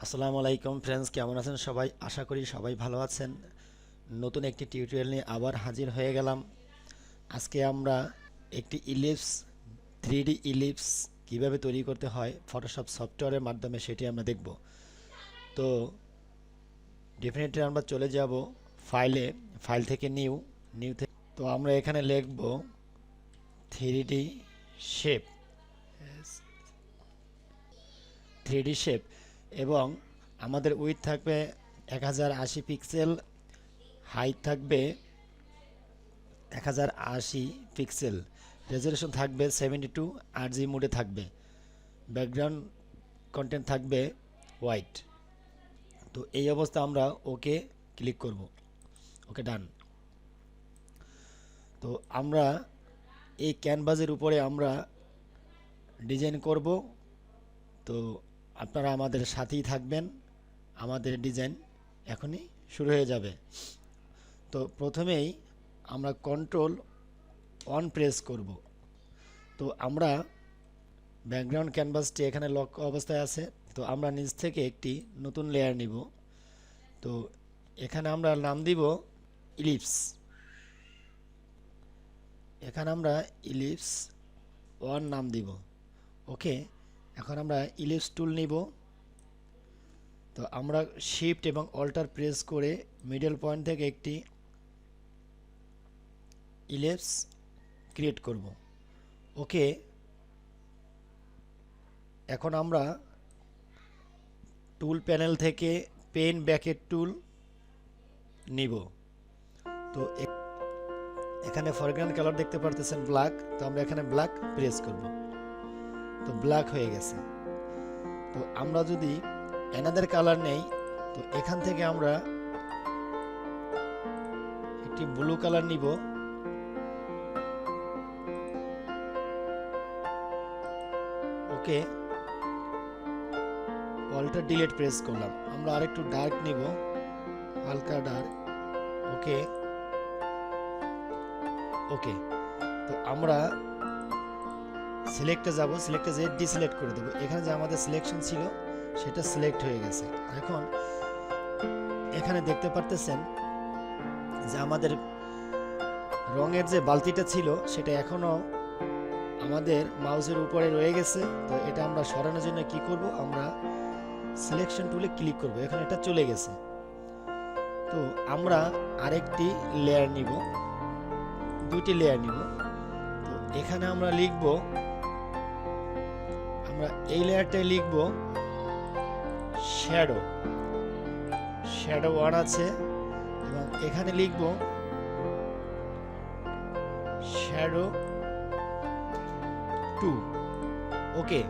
আসসালামু আলাইকুম ফ্রেন্ডস, কেমন আছেন সবাই? আশা করি সবাই ভালো আছেন। নতুন একটি টিউটোরিয়াল নিয়ে আবার হাজির হয়ে গেলাম। আজকে আমরা একটি ইলিপস 3D ইলিপস কিভাবে তৈরি করতে হয় ফটোশপ সফটওয়্যারের মাধ্যমে সেটি আমরা দেখব। তো ডেফিনেটলি আমরা চলে যাব ফাইল থেকে নিউ থেকে। তো আমরা এখানে লিখব 3D শেপ 3D শেপ এবং আমাদের উইডথ থাকবে 1080 পিক্সেল, হাইট থাকবে 1080 পিক্সেল, রেজোলিউশন থাকবে 72, আরজি মোডে থাকবে, ব্যাকগ্রাউন্ড কন্টেন্ট থাকবে হোয়াইট। তো এই অবস্থা আমরা ওকে ক্লিক করব, ওকে ডান। তো আমরা এই ক্যানভাসের উপরে আমরা ডিজাইন করব। তো আপনারা আমাদের সাথেই থাকবেন, আমাদের ডিজাইন এখনই শুরু হয়ে যাবে। তো প্রথমেই আমরা কন্ট্রোল অন প্রেস করব। তো আমরা ব্যাকগ্রাউন্ড ক্যানভাসটি এখানে লক অবস্থায় আছে। তো আমরা নিচ থেকে একটি নতুন লেয়ার নিব। তো এখানে আমরা নাম দিব ইলিপস। এখানে আমরা ইলিপস 1 নাম দিব। ওকে, এখন আমরা ইলিপস টুল নিব। তো আমরা শিফট এবং অল্টার প্রেস করে মিডল পয়েন্ট থেকে একটি ইলিপস ক্রিয়েট করব। ওকে, এখন আমরা টুল প্যানেল থেকে পেন ব্যাকেট টুল নিব। তো এখানে ফরগ্রাউন্ড কালার দেখতে পারতেছেন ব্ল্যাক। তো আমরা এখানে ব্ল্যাক প্রেস করব। তো ব্ল্যাক হয়ে গেছে। তো আমরা যদি অ্যানাদার কালার নেই, তো এখান থেকে আমরা একটি ব্লু কালার নিব। ওকে, অল্টার ডিলিট প্রেস করলাম। আমরা আরেকটু ডার্ক নিব, হালকা ডার্ক। ওকে ওকে, তো আমরা সিলেক্টে যাব, সিলেক্টে যেয়ে ডিসিলেক্ট করে দেবো। এখানে যে আমাদের সিলেকশন ছিল সেটা সিলেক্ট হয়ে গেছে। এখন এখানে দেখতে পারতেছেন যে আমাদের রঙের যে বালতিটা ছিল সেটা এখনো আমাদের মাউসের উপরে রয়ে গেছে। তো এটা আমরা সরানোর জন্য কি করব, আমরা সিলেকশন টুলে ক্লিক করব। এখন এটা চলে গেছে। তো আমরা আরেকটি লেয়ার নিব, দুটি লেয়ার নিব। তো এখানে আমরা লিখব, আমরা এই লেয়ারটাই লিখব শ্যাডো 1 আছে এবং এখানে লিখব শ্যাডো 2। ওকে,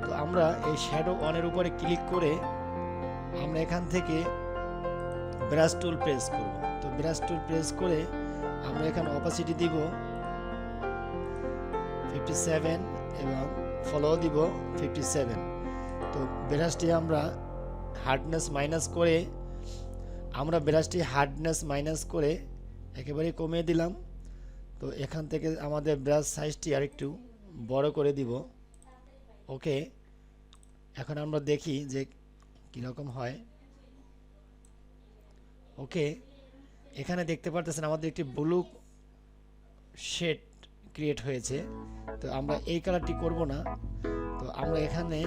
তো আমরা এই শ্যাডো 1 এর উপরে ক্লিক করে আমরা এখান থেকে ব্রাশ টুল প্রেস করব। তো ব্রাশ টুল প্রেস করে আমরা এখানে অপাসিটি দিব 57 এবং ফলো দিব 57। তো ব্রাশটি আমরা হার্ডনেস মাইনাস করে একেবারে কমিয়ে দিলাম। তো এখান থেকে আমাদের ব্রাশ সাইজটি আরেকটু বড় করে দিব। ওকে, এখন আমরা দেখি যে কীরকম হয়। ওকে, এখানে দেখতে পারতেছেন আমাদের একটি ব্লু শেড ক্রিয়েট হয়েছে। তো আমরা এই কালারটি করব না। তো আমরা এখানে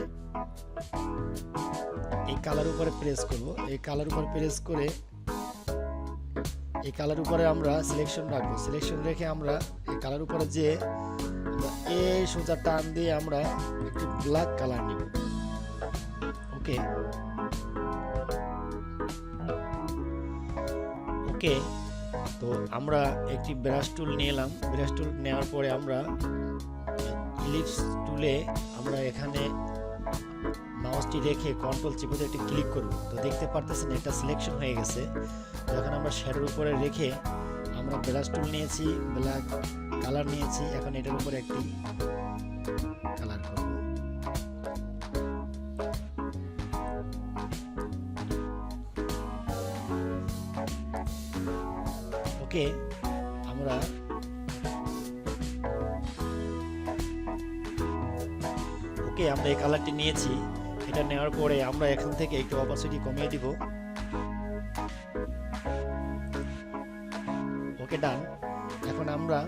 এই কালার উপরে প্রেস করব। এই কালার উপরে প্রেস করে এই কালার উপরে আমরা সিলেকশন রাখবো। সিলেকশন রেখে আমরা এই কালার উপরে যে এই সোজা টান দিয়ে আমরা একটি ব্ল্যাক কালার নিব। ওকে ওকে, তো আমরা একটি ব্রাশ টুল নিলাম। ব্রাশ টুল নেওয়ার পরে আমরা ইলিপস টুলে আমরা এখানে মাউসটি রেখে কন্ট্রোল চিপে একটি ক্লিক করব। তো দেখতে পারতেছেন এটা সিলেকশন হয়ে গেছে। তো এখন আমরা শ্যাডোর উপরে রেখে আমরা ব্রাশ টুল নিয়েছি, ব্ল্যাক কালার নিয়েছি। এখন এটার উপরে একটি কালার করব। ওকে, আমরা এই কালারটি নিয়েছি। এটা নেওয়ার পরে আমরা এখান থেকে একটু অপাসিটি কমিয়ে দিব। ওকে, ডান। এখন আমরা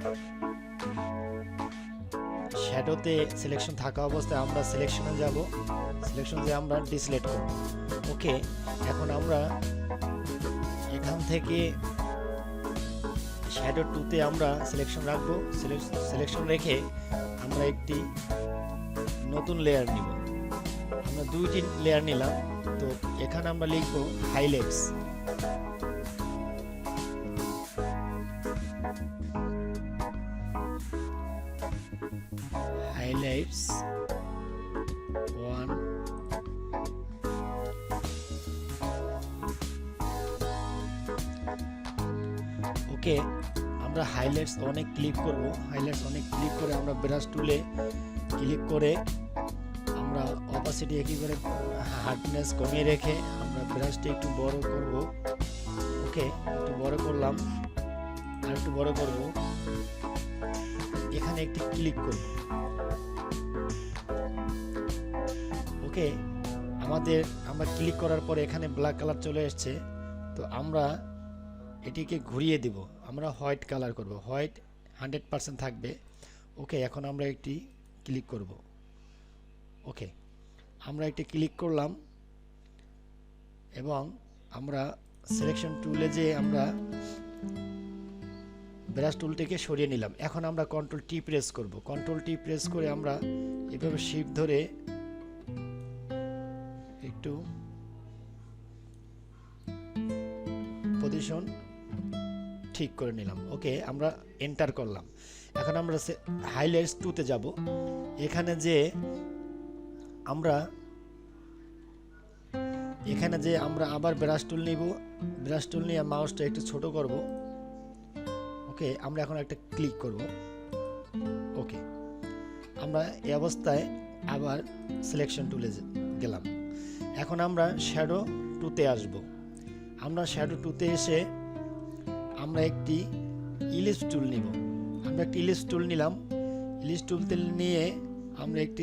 শ্যাডোতে সিলেকশন থাকা অবস্থায় আমরা সিলেকশনে যাব, সিলেকশন যে আমরা ডিসিলেক্ট করব। ওকে, এখন আমরা এখান থেকে শ্যাডো 2 তে আমরা সিলেকশন রাখবো। সিলেকশন রেখে আমরা একটি নতুন লেয়ার নিব। আমরা 2টি লেয়ার নিলাম। তো এখানে আমরা লিখব হাইলাইটস। হাইলাইটস 1, ওকে। আমরা হাইলাইটস অনেক ক্লিক করব। হাইলাইটস অনেক ক্লিক করে আমরা ব্রাশ টুলে ক্লিক করে আমরা অপাসিটি একই করে হার্ডনেস কমিয়ে রেখে আমরা ব্রাশটি একটু বড় করব। ওকে, একটু বড় করলাম, আর একটু বড় করব। এখানে একটি ক্লিক করব। ওকে, আমরা ক্লিক করার পরে এখানে ব্ল্যাক কালার চলে এসেছে। তো আমরা এটিকে ঘুরিয়ে দিব, আমরা হোয়াইট কালার করব। হোয়াইট 100% থাকবে। ওকে, এখন আমরা একটি ক্লিক করব। ওকে, আমরা একটি ক্লিক করলাম এবং আমরা সিলেকশন টুলে যে আমরা ব্রাশ টুলটিকে সরিয়ে নিলাম। এখন আমরা কন্ট্রোল টি প্রেস করব। কন্ট্রোল টি প্রেস করে আমরা এভাবে শিফট ধরে একটু পজিশন ঠিক করে নিলাম। ওকে, আমরা এন্টার করলাম। এখন আমরা হাইলাইটস 2 তে যাব। এখানে যে আমরা আবার ব্রাশ টুল নিব। ব্রাশ টুল নিয়ে মাউসটা একটু ছোট করব। ওকে, আমরা এখন একটা ক্লিক করব। ওকে, আমরা এই অবস্থায় আবার সিলেকশন টুলে গেলাম। এখন আমরা শ্যাডো 2 তে আসব। আমরা শ্যাডো 2 তে এসে আমরা একটি ইলিপস টুল নিব। আমরা একটি ইলিপস টুল নিলাম। ইলিপস টুল নিয়ে আমরা একটি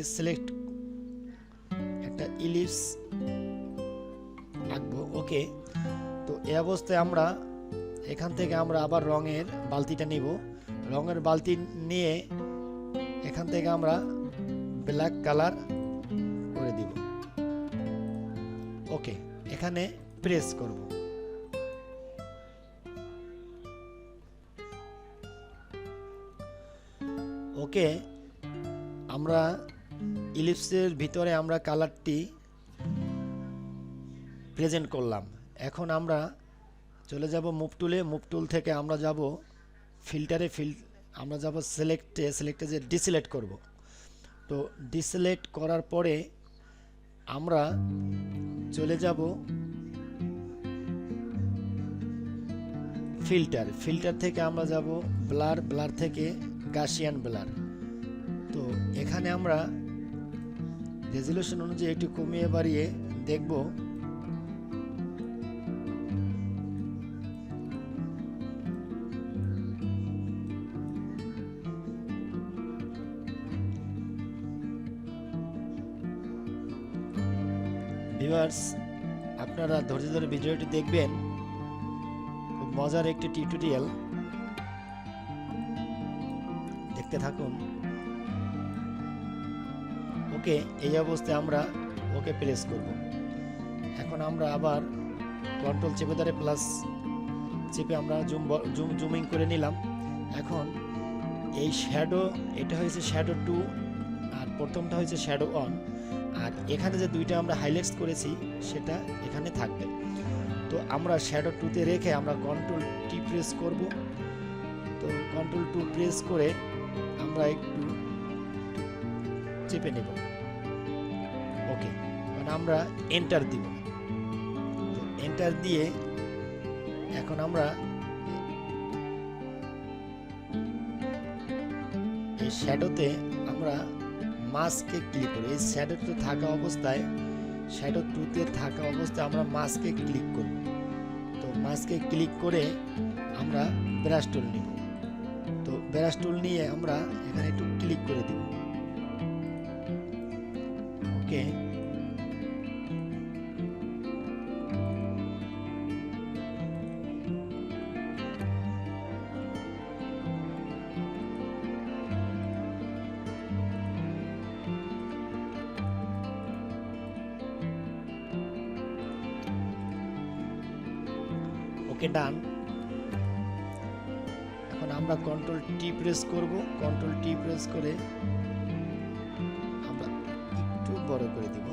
একটা ইলিপস আঁকবো। ওকে, তো এই অবস্থায় আমরা এখান থেকে আমরা আবার রঙের বালতিটা নিব। রঙের বালতি নিয়ে এখান থেকে আমরা ব্ল্যাক কালার করে দিব। ওকে, এখানে প্রেস করব। ওকে, আমরা ইলিপসের ভিতরে আমরা কালারটি প্রেজেন্ট করলাম। এখন আমরা চলে যাব মুভ টুলে। মুভ টুল থেকে আমরা যাব ফিল্টারে। আমরা যাব সিলেক্টে যে ডিসিলেক্ট করব। তো ডিসিলেক্ট করার পরে আমরা চলে যাব ফিল্টার থেকে আমরা যাব ব্লার থেকে গাসিয়ান ব্লার। তো এখানে আমরা রেজোলিউশন অনুযায়ী একটু কমিয়ে বাড়িয়ে দেখব। ভিউয়ার্স, আপনারা ধৈর্য ধরে ভিডিওটি দেখবেন। খুব মজার একটি টিউটোরিয়াল, দেখতে থাকুন। ওকে, এই অবস্থায় আমরা ওকে প্রেস করব। এখন আমরা আবার কন্ট্রোল চেপে ধরে প্লাস চেপে আমরা জুমিং করে নিলাম। এখন এই শ্যাডো, এটা হয়েছে শ্যাডো 2 আর প্রথমটা হয়েছে শ্যাডো 1। আর এখানে যে দুইটা আমরা হাইলাইটস করেছি সেটা এখানে থাকবে। তো আমরা শ্যাডো 2 তে রেখে আমরা কন্ট্রোল টি প্রেস করব। তো কন্ট্রোল 2 প্রেস করে আমরা একটু চেপে নেব। ওকে, মানে আমরা এন্টার দিব। এন্টার দিয়ে এখন আমরা এই শ্যাডোতে আমরা মাস্কে ক্লিক করি। এই শ্যাডোতে থাকা অবস্থায়, শ্যাডো 2 তে থাকা অবস্থায় আমরা মাস্কে ক্লিক করব। তো মাস্কে ক্লিক করে আমরা ব্রাশ টুল নিব। তো ব্রাশ টুল নিয়ে আমরা এখানে একটু ক্লিক করে দিব। ওকে, ওকে ডান। এখন আমরা কন্ট্রোল টি প্রেস করব, কন্ট্রোল টি প্রেস করে আমরা একটু বড় করে দিব।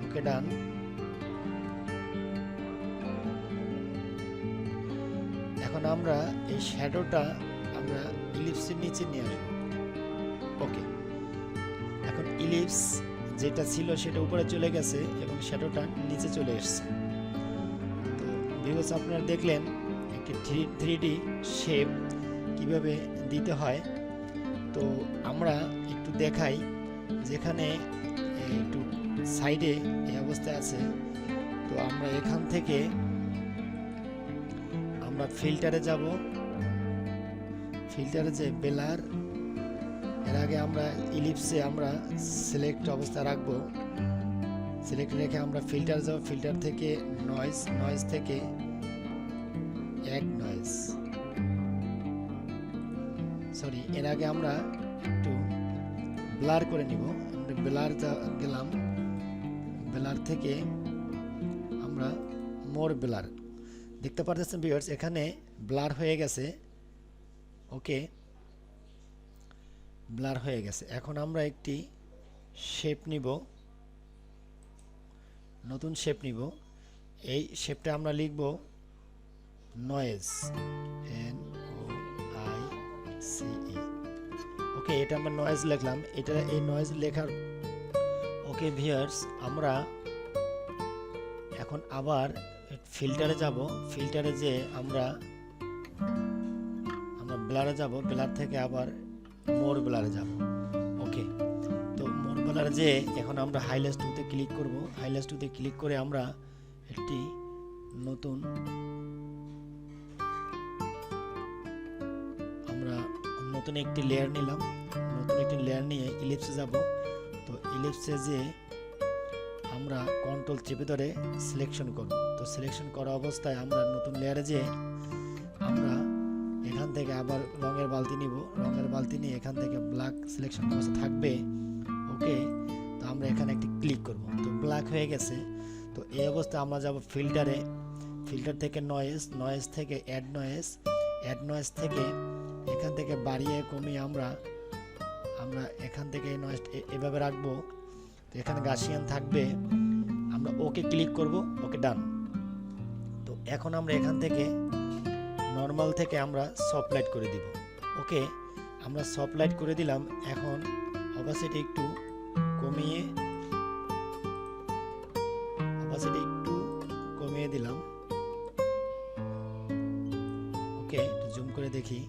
ওকে ডান। এখন আমরা এই শ্যাডোটা আমরা ইলিপসের নিচে নিয়ে আসবো। ওকে, এখন ইলিপস যেটা ছিল সেটা উপরে চলে গেছে এবং শ্যাডোটা নিচে চলে এসেছে। তো ভিউয়ার্স, আপনারা দেখলেন একটি 3D শেপ কিভাবে দিতে হয়। তো আমরা একটু দেখাই, যেখানে একটু সাইডে এই অবস্থায় আছে। তো আমরা এখান থেকে আমরা ফিল্টারে যাব, ফিল্টারে যে ব্লার, এর আগে আমরা ইলিপসে আমরা সিলেক্ট অবস্থা রাখবো। সিলেক্ট রেখে আমরা ফিল্টার যাব, ফিল্টার থেকে নয়েজ, নয়েজ থেকে অ্যাড নয়েজ, সরি এর আগে আমরা একটু ব্লার করে নিব। আমরা ব্লার গেলাম, ব্লার থেকে আমরা মোর ব্লার, দেখতে পাচ্ছেন ভিউয়ার্স এখানে ব্লার হয়ে গেছে। ওকে, ব্লার হয়ে গেছে। এখন আমরা একটি শেপ নিব, নতুন শেপ নিব। এই শেপটা আমরা লিখব নয়েজ, NOICE। ওকে, এটা আমরা নয়েজ লিখলাম। এটা এই নয়েজ লেখার ওকে ভিউয়ার্স, আমরা এখন আবার ফিল্টারে যাব, ফিল্টারে যে আমরা ব্লারে যাব, ব্লার থেকে আবার মোর ব্লারে যাব। ওকে, তো মোর ব্লারে যে এখন আমরা হাইলাইট টুতে ক্লিক করব। হাইলাইট টুতে ক্লিক করে আমরা একটি নতুন একটি লেয়ার নিলাম। নতুন একটি লেয়ার নিয়ে ইলিপসে যাব। তো ইলিপসে যে আমরা কন্ট্রোল চেপে ধরে সিলেকশন করব। তো সিলেকশন করা অবস্থায় আমরা নতুন লেয়ারে যে আমরা এখান থেকে আবার রঙের বালতি নিব। রঙের বালতি নিয়ে এখান থেকে ব্ল্যাক সিলেকশন অবস্থা থাকবে। ওকে, তো আমরা এখানে একটি ক্লিক করব। তো ব্ল্যাক হয়ে গেছে। তো এই অবস্থায় আমরা যাব ফিল্টারে, ফিল্টার থেকে নয়েজ, নয়েজ থেকে অ্যাড নয়েজ, অ্যাড নয়েজ থেকে এখান থেকে বাড়িয়ে কমিয়ে আমরা এখান থেকে এই নয়েজ এভাবে রাখবো। তো এখানে গাসিয়ান থাকবে। আমরা ওকে ক্লিক করব। ওকে ডান। তো এখন আমরা এখান থেকে নরমাল থেকে আমরা সফট লাইট করে দিব। ওকে, আমরা সফট লাইট করে দিলাম। এখন অপাসিটি একটু কমিয়ে দিলাম। ওকে, একটু জুম করে দেখি।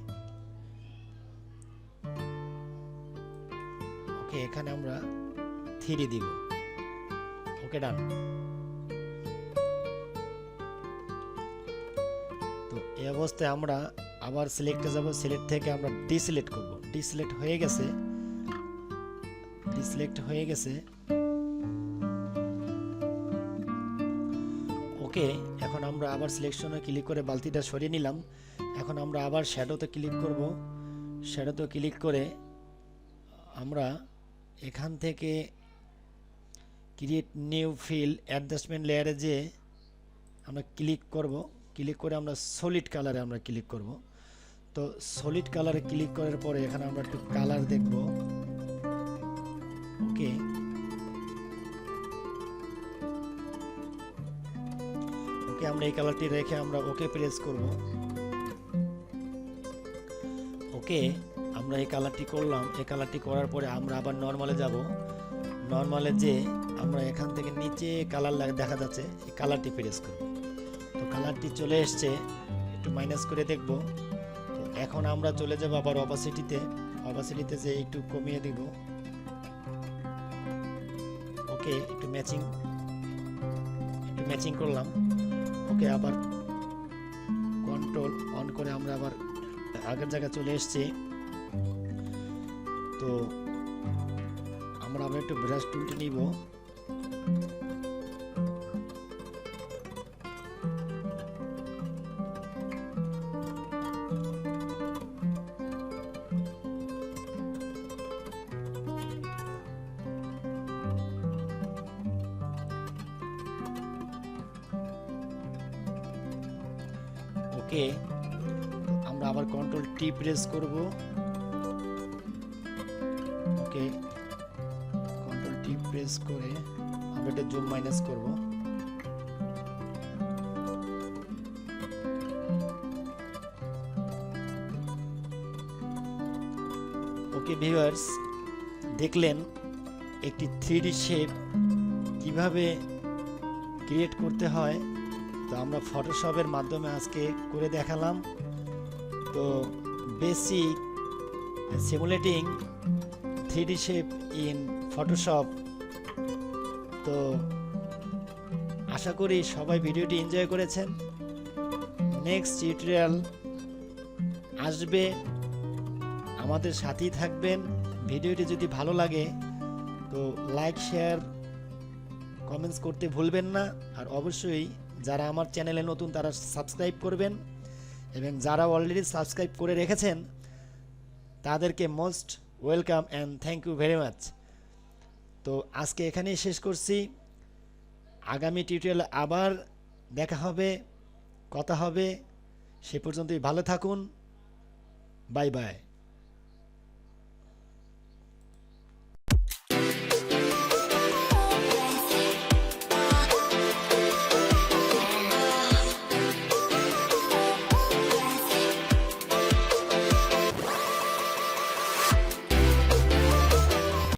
ওকে, এখানে আমরা 3 দিব। ওকে ডান। তো এই অবস্থায় আমরা আবার সিলেক্টে যাব। সিলেক্ট থেকে আমরা ডিসিলেক্ট করব। ডিসিলেক্ট হয়ে গেছে, ডিসিলেক্ট হয়ে গেছে। ওকে, এখন আমরা আবার সিলেকশনে ক্লিক করে বালতিটা সরিয়ে নিলাম। এখন আমরা আবার শ্যাডোতে ক্লিক করব। শ্যাডোতে ক্লিক করে আমরা এখান থেকে ক্রিয়েট নিউ ফিল অ্যাডজাস্টমেন্ট লেয়ারে যে আমরা ক্লিক করব। ক্লিক করে আমরা সলিড কালারে আমরা ক্লিক করব। তো সলিড কালারে ক্লিক করার পরে এখানে আমরা একটু কালার দেখব। ওকে, ওকে, আমরা এই কালারটি রেখে আমরা ওকে প্রেস করব। ওকে, আমরা এই কালারটি করলাম। এই কালারটি করার পরে আমরা আবার নরমালে যাব। নরমালে যে আমরা এখান থেকে নিচে কালার দেখা যাচ্ছে, এই কালারটি প্রেস করব। তো কালারটি চলে এসছে, একটু মাইনাস করে দেখব। তো এখন আমরা চলে যাব আবার অপাসিটিতে। অপাসিটিতে যে একটু কমিয়ে দিব। ওকে, একটু ম্যাচিং করলাম। ওকে, আবার কন্ট্রোল অন করে আমরা আবার আগের জায়গায় চলে এসেছি। তো আমরা আবার একটু ব্রাশ টুলটি নিব। ওকে, আমরা আবার কন্ট্রোল টি প্রেস করব। ওকে, কন্ট্রোল টি প্রেস করে আমরা এটা জুম মাইনাস করব। ওকে ভিউয়ার্স, দেখলেন একটি 3D শেপ কিভাবে ক্রিয়েট করতে হয়। তো আমরা ফটোশপের মাধ্যমে আজকে করে দেখালাম। তো basic simulating 3D shape in Photoshop. তো আশা করি সবাই ভিডিওটি এনজয় করেছেন। নেক্সট টিউটোরিয়াল আসবে, আমাদের সাথেই থাকবেন। ভিডিওটি যদি ভালো লাগে তো লাইক, শেয়ার, কমেন্টস করতে ভুলবেন না। আর অবশ্যই যারা আমার চ্যানেলে নতুন তারা সাবস্ক্রাইব করবেন, এবং যারা অলরেডি সাবস্ক্রাইব করে রেখেছেন তাদেরকে most welcome and thank you very much. তো আজকে এখানেই শেষ করছি। আগামী টিউটোরিয়ালে আবার দেখা হবে, কথা হবে। সে পর্যন্তই ভালো থাকুন। Bye bye.